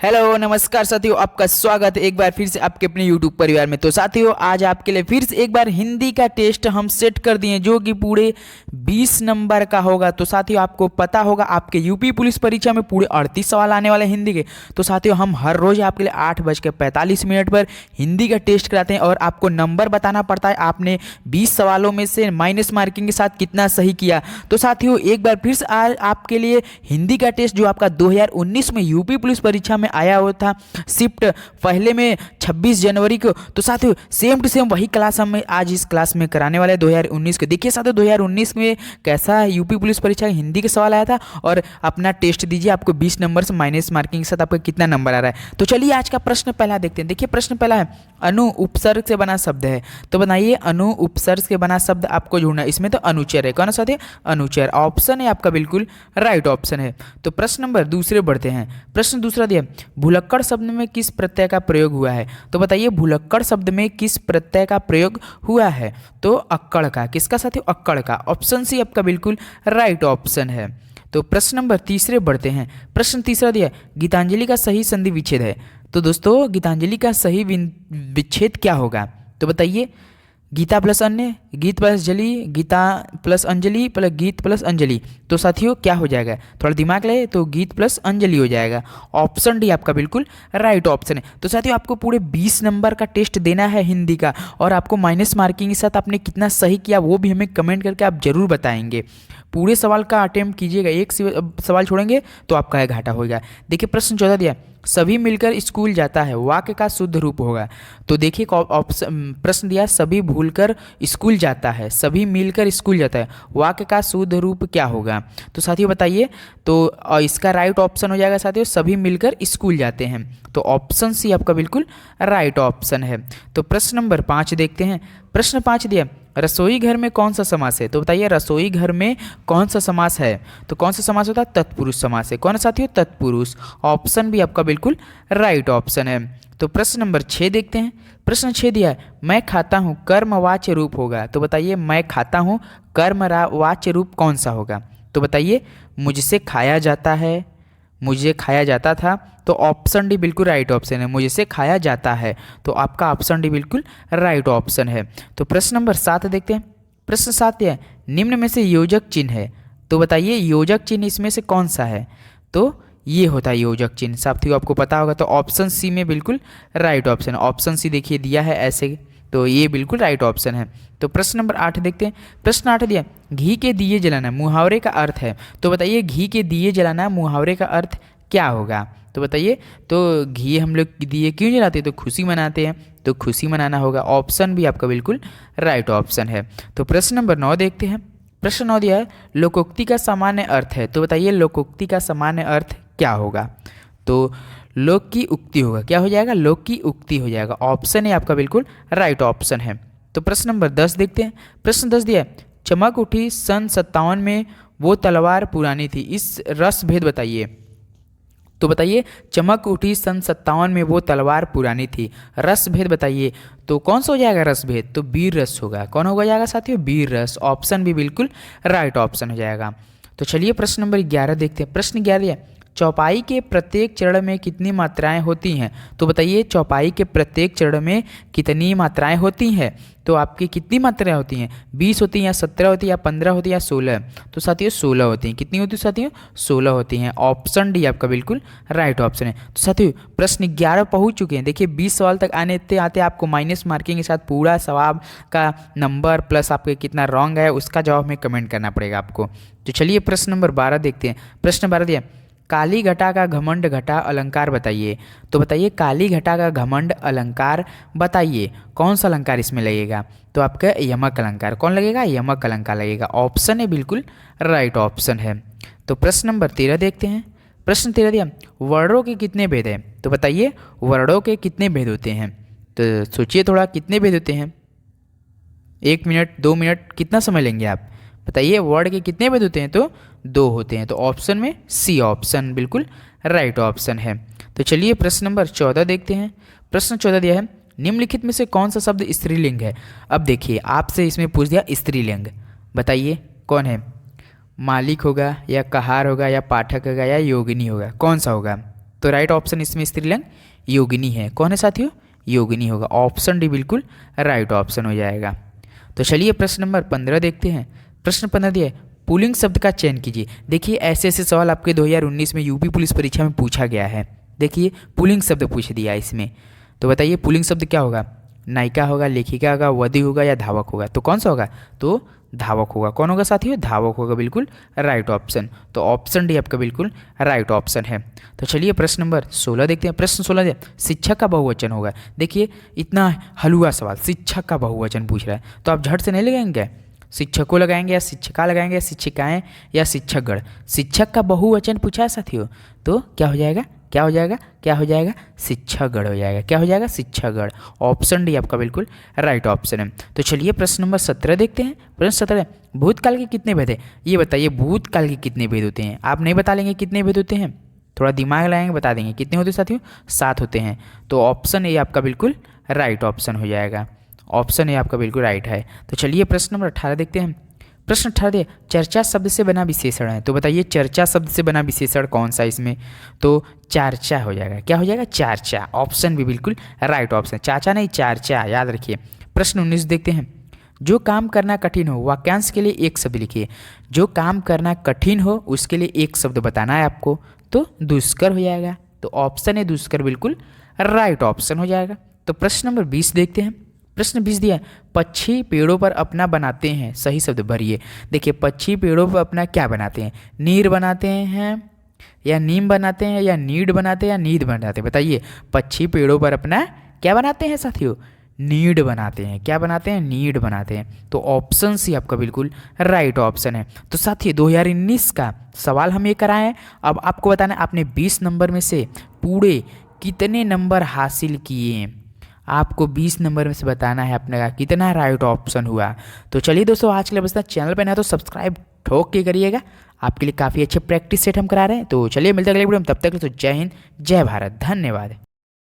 Hello नमस्कार साथियों, आपका स्वागत है एक बार फिर से आपके अपने YouTube परिवार में। तो साथियों, आज आपके लिए फिर से एक बार हिंदी का टेस्ट हम सेट कर दिए जो कि पूरे 20 नंबर का होगा। तो साथियों, आपको पता होगा आपके यूपी पुलिस परीक्षा में पूरे 38 सवाल आने वाले हिंदी के। तो साथियों, हम हर रोज आपके लिए 8:45 पर हिंदी का टेस्ट कराते हैं और आपको नंबर बताना पड़ता है आपने 20 सवालों में से माइनस मार्किंग के साथ कितना सही किया। तो साथियों, एक बार फिर से आज आपके लिए हिंदी का टेस्ट जो आपका 2019 में यूपी पुलिस परीक्षा में आया हुआ था, शिफ्ट पहले में 26 जनवरी को। तो साथियों, सेम टू सेम वही क्लास हम आज इस क्लास में कराने वाले हैं 2019 के। देखिए साथियों, 2019 में कैसा यूपी पुलिस परीक्षा हिंदी के सवाल आया था और अपना टेस्ट दीजिए, आपको 20 नंबर से माइनस मार्किंग के साथ आपका कितना नंबर आ रहा है। तो चलिए आज का प्रश्न पहला देखते हैं। देखिए प्रश्न पहला है, अनु उपसर्ग से बना शब्द है। तो बताइए अनु उपसर्ग से बना शब्द आपको ढूंढना है। इसमें तो अनुचर है, कौन सा है? अनुचर। ऑप्शन है आपका बिल्कुल राइट ऑप्शन है। तो प्रश्न नंबर दूसरे बढ़ते हैं। प्रश्न दूसरा दिया, भुलक्कड़ शब्द में किस प्रत्यय का प्रयोग हुआ है? तो बताइए भुलक्कड़ शब्द में किस प्रत्यय का प्रयोग हुआ है? तो अक्कड़ का। किसका साथियों? अक्कड़ का। ऑप्शन सी आपका बिल्कुल राइट ऑप्शन है। तो प्रश्न नंबर तीसरे बढ़ते हैं। प्रश्न तीसरा दिया, गीतांजलि का सही संधि विच्छेद है। तो दोस्तों, गीतांजलि का सही विच्छेद क्या होगा? तो बताइए, गीता प्लस अन्य, गीत प्लस जली, गीता प्लस अंजलि प्लस गीत प्लस अंजलि। तो साथियों क्या हो जाएगा? थोड़ा दिमाग लगे तो गीत प्लस अंजलि हो जाएगा। ऑप्शन डी आपका बिल्कुल राइट ऑप्शन है। तो साथियों, आपको पूरे 20 नंबर का टेस्ट देना है हिंदी का और आपको माइनस मार्किंग के साथ आपने कितना सही किया वो भी हमें कमेंट करके आप जरूर बताएंगे। पूरे सवाल का अटेम्प्ट कीजिएगा, एक सवाल छोड़ेंगे तो आपका घाटा होगा। देखिए प्रश्न 14 दिया, सभी मिलकर स्कूल जाता है, वाक्य का शुद्ध रूप होगा। तो देखिए ऑप्शन प्रश्न दिया, सभी भूलकर स्कूल जाता है, सभी मिलकर स्कूल जाता है, वाक्य का शुद्ध रूप क्या होगा? तो साथियों बताइए। तो इसका राइट ऑप्शन हो जाएगा साथियों, सभी मिलकर स्कूल जाते हैं। तो ऑप्शन सी आपका बिल्कुल राइट ऑप्शन है। तो प्रश्न नंबर 5 देखते हैं। प्रश्न 5 दिया, रसोई घर में कौन सा समास है? तो बताइए रसोई घर में कौन सा समास है? तो कौन सा समास होता है? तत्पुरुष समास है। कौन साथियों? तत्पुरुष। ऑप्शन भी आपका बिल्कुल राइट ऑप्शन है। तो प्रश्न नंबर 6 देखते हैं। प्रश्न 6 दिया है, मैं खाता हूँ कर्मवाच्य रूप होगा। तो बताइए मैं खाता हूँ कर्मवाच्य रूप कौन सा होगा? तो बताइए, मुझसे खाया जाता है, मुझे खाया जाता था। तो ऑप्शन डी बिल्कुल राइट ऑप्शन है, मुझसे खाया जाता है। तो आपका ऑप्शन डी बिल्कुल राइट ऑप्शन है। तो प्रश्न नंबर 7 देखते हैं। प्रश्न 7 है, निम्न में से योजक चिन्ह है। तो बताइए योजक चिन्ह इसमें से कौन सा है? तो ये होता है योजक चिन्ह। साथियों आपको पता होगा। तो ऑप्शन सी में बिल्कुल राइट ऑप्शन। ऑप्शन सी देखिए दिया है ऐसे, तो ये बिल्कुल राइट ऑप्शन है। तो प्रश्न नंबर 8 देखते हैं। प्रश्न 8 दिया, घी के दिए जलाना मुहावरे का अर्थ है। तो बताइए घी के दिए जलाना मुहावरे का अर्थ क्या होगा? तो बताइए, तो घी हम लोग दिए क्यों जलाते हैं? तो खुशी मनाते हैं, तो खुशी मनाना होगा। ऑप्शन भी आपका बिल्कुल राइट ऑप्शन है। तो प्रश्न नंबर 9 देखते हैं। प्रश्न 9 दिया है, लोकोक्ति का सामान्य अर्थ है। तो बताइए लोकोक्ति का सामान्य अर्थ क्या होगा? तो लोक की उक्ति होगा। क्या हो जाएगा? लोक की उक्ति हो जाएगा। ऑप्शन है आपका बिल्कुल राइट ऑप्शन है। तो प्रश्न नंबर 10 देखते हैं। प्रश्न 10 दिया है, चमक उठी सन 57 में वो तलवार पुरानी थी, इस रस भेद बताइए। तो बताइए चमक उठी सन 57 में वो तलवार पुरानी थी, रस भेद बताइए। तो कौन सा हो जाएगा रस भेद? तो वीर रस होगा। कौन होगा जाएगा साथियों? वीर रस। ऑप्शन भी बिल्कुल राइट ऑप्शन हो जाएगा। तो चलिए प्रश्न नंबर 11 देखते हैं। प्रश्न 11, चौपाई के प्रत्येक चरण में कितनी मात्राएं होती हैं? तो बताइए चौपाई के प्रत्येक चरण में कितनी मात्राएं होती हैं? तो आपकी कितनी मात्राएं होती हैं? 20 होती हैं या 17 होती है या 15 होती है या 16? तो साथियों 16 होती हैं। कितनी होती है साथियों? 16 होती हैं। ऑप्शन डी आपका बिल्कुल राइट ऑप्शन है। तो साथियों प्रश्न 11 पहुंच चुके हैं। देखिए 20 सवाल तक आने आते आपको माइनस मार्किंग के साथ पूरा सवाल का नंबर प्लस आपके कितना रॉन्ग है उसका जवाब में कमेंट करना पड़ेगा आपको। तो चलिए प्रश्न नंबर 12 देखते हैं। प्रश्न 12 दिया, काली घटा का घमंड घटा अलंकार बताइए। तो बताइए काली घटा का घमंड अलंकार बताइए, कौन सा अलंकार इसमें लगेगा? तो आपका यमक अलंकार। कौन लगेगा? यमक अलंकार लगेगा। ऑप्शन है बिल्कुल राइट ऑप्शन है। तो प्रश्न नंबर 13 देखते हैं। प्रश्न 13 दिया, वर्णों के कितने भेद हैं? तो बताइए वर्णों के कितने भेद होते हैं? तो सोचिए थोड़ा, कितने भेद होते हैं? 1 मिनट 2 मिनट कितना समय लेंगे आप? बताइए वर्ड के कितने भेद होते हैं? तो 2 होते हैं। तो ऑप्शन में सी ऑप्शन बिल्कुल राइट ऑप्शन है। तो चलिए प्रश्न नंबर 14 देखते हैं। प्रश्न 14 दिया है, निम्नलिखित में से कौन सा शब्द स्त्रीलिंग है? अब देखिए आपसे इसमें पूछ दिया स्त्रीलिंग, बताइए कौन है? मालिक होगा या कहार होगा या पाठक होगा या योगिनी होगा, कौन सा होगा? तो राइट ऑप्शन इसमें स्त्रीलिंग योगिनी है। कौन है साथियों? योगिनी होगा। ऑप्शन डी बिल्कुल राइट ऑप्शन हो जाएगा। तो चलिए प्रश्न नंबर 15 देखते हैं। प्रश्न 15 दिया है, पुल्लिंग शब्द का चयन कीजिए। देखिए ऐसे ऐसे सवाल आपके 2019 में यूपी पुलिस परीक्षा में पूछा गया है। देखिए पुल्लिंग शब्द पूछ दिया है इसमें, तो बताइए पुल्लिंग शब्द क्या होगा? नायिका होगा, लेखिका होगा, वधु होगा या धावक होगा? तो कौन सा होगा? तो धावक होगा। कौन होगा साथियों? धावक होगा, बिल्कुल राइट ऑप्शन। तो ऑप्शन डी आपका बिल्कुल राइट ऑप्शन है। तो चलिए प्रश्न नंबर 16 देखते हैं। प्रश्न 16 शिक्षक का बहुवचन होगा। देखिए इतना हलुआ सवाल, शिक्षक का बहुवचन पूछ रहा है, तो आप झट से नहीं लगाएंगे? शिक्षकों लगाएंगे या शिक्षिका लगाएंगे या शिक्षिकाएं या शिक्षकगण? शिक्षक का बहुवचन पूछा है साथियों, तो क्या हो जाएगा? क्या हो जाएगा? क्या हो जाएगा? शिक्षकगण हो जाएगा। क्या हो जाएगा? शिक्षकगण। ऑप्शन डी आपका बिल्कुल राइट ऑप्शन है। तो चलिए प्रश्न नंबर 17 देखते हैं। प्रश्न 17, भूतकाल के कितने भेद है? ये बताइए भूतकाल के कितने भेद होते हैं? आप नहीं बता लेंगे कितने भेद होते हैं? थोड़ा दिमाग लगाएंगे, बता देंगे कितने होते हैं साथियों? 7 होते हैं। तो ऑप्शन ए आपका बिल्कुल राइट ऑप्शन हो जाएगा। ऑप्शन ए आपका बिल्कुल राइट है। तो चलिए प्रश्न नंबर 18 देखते हैं। प्रश्न 18, चर्चा शब्द से बना विशेषण है। तो बताइए चर्चा शब्द से बना विशेषण कौन सा इसमें? तो चार्चा हो जाएगा। क्या हो जाएगा? चार्चा। ऑप्शन भी बिल्कुल राइट ऑप्शन। चाचा नहीं, चार्चा, याद रखिए। प्रश्न 19 देखते हैं। जो काम करना कठिन हो, वाक्यांश के लिए एक शब्द लिखिए। जो काम करना कठिन हो उसके लिए एक शब्द बताना है आपको, तो दुष्कर हो जाएगा। तो ऑप्शन है दुष्कर बिल्कुल राइट ऑप्शन हो जाएगा। तो प्रश्न नंबर 20 देखते हैं। प्रश्न 20 दिया, पक्षी पेड़ों पर अपना बनाते हैं, सही शब्द भरिए। देखिए पक्षी पेड़ों पर अपना क्या बनाते हैं? नीर बनाते हैं या नीम बनाते हैं या नीड बनाते हैं या नीद बनाते हैं? बताइए पक्षी पेड़ों पर अपना क्या बनाते हैं साथियों? नीड बनाते हैं। क्या बनाते हैं? नीड बनाते हैं। तो ऑप्शन सी आपका बिल्कुल राइट ऑप्शन है। तो साथियों 2019 का सवाल हम ये कराए हैं। अब आपको बताना है आपने 20 नंबर में से पूरे कितने नंबर हासिल किए। आपको 20 नंबर में से बताना है अपने का कितना राइट ऑप्शन हुआ। तो चलिए दोस्तों आज के लिए बस चैनल पर नया तो सब्सक्राइब ठोक के करिएगा। आपके लिए काफ़ी अच्छे प्रैक्टिस सेट हम करा रहे हैं। तो चलिए मिलते हैं अगले वीडियो में, तब तक तो जय हिंद, जय भारत, धन्यवाद।